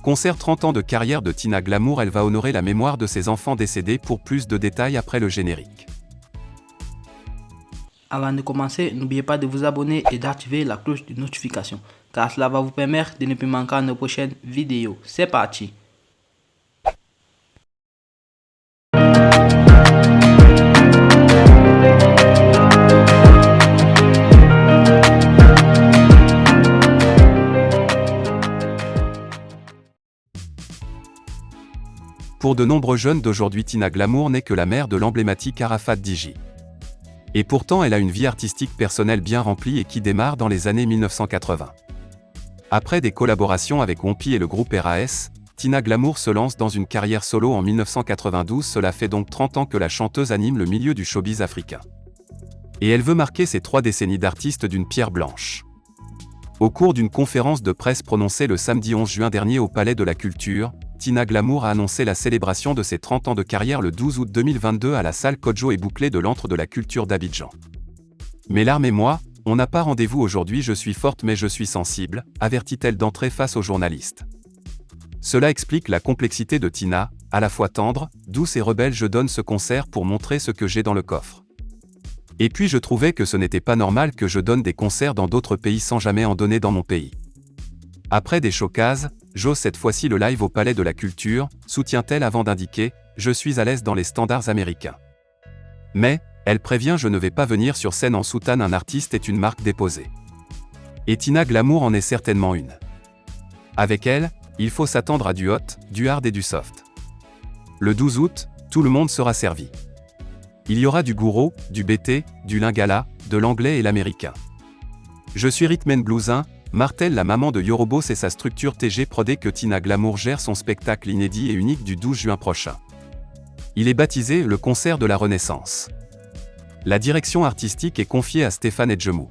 Concert 30 ans de carrière de Tina Glamour, elle va honorer la mémoire de ses enfants décédés. Pour plus de détails après le générique. Avant de commencer, n'oubliez pas de vous abonner et d'activer la cloche de notification, car cela va vous permettre de ne plus manquer nos prochaines vidéos. C'est parti! Pour de nombreux jeunes d'aujourd'hui, Tina Glamour n'est que la mère de l'emblématique Arafat DJ. Et pourtant, elle a une vie artistique personnelle bien remplie et qui démarre dans les années 1980. Après des collaborations avec Whoopi et le groupe RAS, Tina Glamour se lance dans une carrière solo en 1992. Cela fait donc 30 ans que la chanteuse anime le milieu du showbiz africain. Et elle veut marquer ses 3 décennies d'artiste d'une pierre blanche. Au cours d'une conférence de presse prononcée le samedi 11 juin dernier au Palais de la Culture, Tina Glamour a annoncé la célébration de ses 30 ans de carrière le 12 août 2022 à la salle Kodjo et Bouclé de l'Antre de la Culture d'Abidjan. Mes larmes et moi, on n'a pas rendez-vous aujourd'hui, je suis forte mais je suis sensible, avertit-elle d'entrée face aux journalistes. Cela explique la complexité de Tina, à la fois tendre, douce et rebelle. Je donne ce concert pour montrer ce que j'ai dans le coffre. Et puis je trouvais que ce n'était pas normal que je donne des concerts dans d'autres pays sans jamais en donner dans mon pays. Après des showcases, j'ose cette fois-ci le live au Palais de la Culture, soutient-elle avant d'indiquer « Je suis à l'aise dans les standards américains ». Mais, elle prévient, je ne vais pas venir sur scène en soutane, un artiste est une marque déposée. Et Tina Glamour en est certainement une. Avec elle, il faut s'attendre à du hot, du hard et du soft. Le 12 août, tout le monde sera servi. Il y aura du gouro, du BT, du lingala, de l'anglais et l'américain. Je suis rhythm and bluesin, martèle la maman de Yorobo. C'est sa structure TG Prodé que Tina Glamour gère son spectacle inédit et unique du 12 juin prochain. Il est baptisé le concert de la Renaissance. La direction artistique est confiée à Stéphane Edgemou.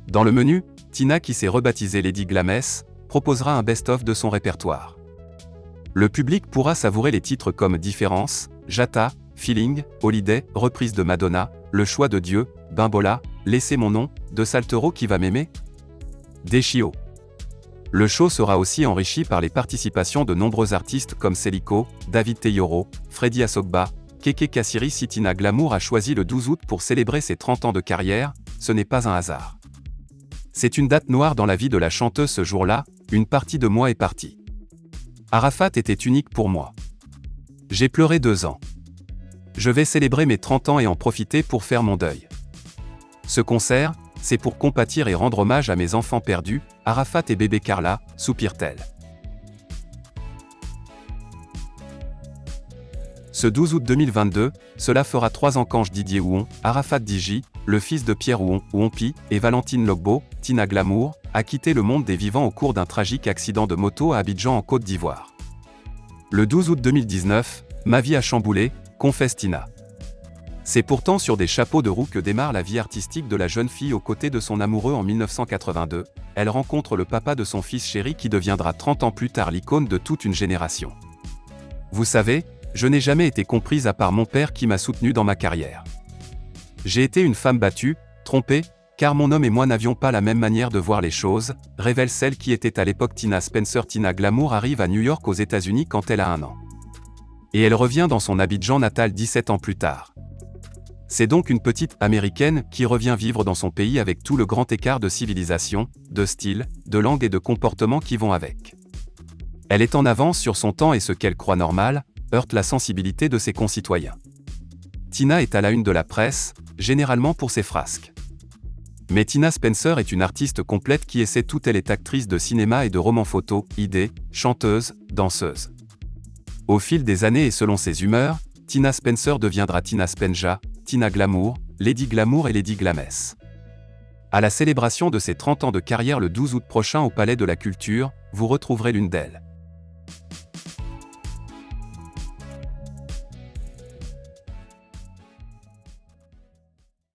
Dans le menu, Tina, qui s'est rebaptisée Lady Glamess, proposera un best-of de son répertoire. Le public pourra savourer les titres comme Différence, Jata, Feeling, Holiday, reprise de Madonna, Le choix de Dieu, Bimbola, Laissez mon nom, de Saltero qui va m'aimer, Deschio. Le show sera aussi enrichi par les participations de nombreux artistes comme Célico, David Teyoro, Freddy Asogba, Keke Kassiri. Si Tina Glamour a choisi le 12 août pour célébrer ses 30 ans de carrière, ce n'est pas un hasard. C'est une date noire dans la vie de la chanteuse. Ce jour-là, une partie de moi est partie. Arafat était unique pour moi. J'ai pleuré 2 ans. Je vais célébrer mes 30 ans et en profiter pour faire mon deuil. Ce concert, c'est pour compatir et rendre hommage à mes enfants perdus, Arafat et bébé Carla, soupire-t-elle. Ce 12 août 2022, cela fera 3 ans qu'Ange Didier Houon, Arafat DJ, le fils de Pierre Houon, Whoopi, et Valentine Logbo, Tina Glamour, a quitté le monde des vivants au cours d'un tragique accident de moto à Abidjan en Côte d'Ivoire. Le 12 août 2019, ma vie a chamboulé, confesse Tina. C'est pourtant sur des chapeaux de roue que démarre la vie artistique de la jeune fille aux côtés de son amoureux. En 1982, elle rencontre le papa de son fils chéri qui deviendra 30 ans plus tard l'icône de toute une génération. Vous savez, je n'ai jamais été comprise à part mon père qui m'a soutenue dans ma carrière. J'ai été une femme battue, trompée, car mon homme et moi n'avions pas la même manière de voir les choses, révèle celle qui était à l'époque Tina Spencer. Tina Glamour arrive à New York aux États-Unis quand elle a 1 an. Et elle revient dans son Abidjan natal 17 ans plus tard. C'est donc une petite Américaine qui revient vivre dans son pays avec tout le grand écart de civilisation, de style, de langue et de comportement qui vont avec. Elle est en avance sur son temps et ce qu'elle croit normal, heurte la sensibilité de ses concitoyens. Tina est à la une de la presse, généralement pour ses frasques. Mais Tina Spencer est une artiste complète qui essaie tout. Elle est actrice de cinéma et de romans photos, idée, chanteuse, danseuse. Au fil des années et selon ses humeurs, Tina Spencer deviendra Tina Spenja, Tina Glamour, Lady Glamour et Lady Glamess. À la célébration de ses 30 ans de carrière le 12 août prochain au Palais de la Culture, vous retrouverez l'une d'elles.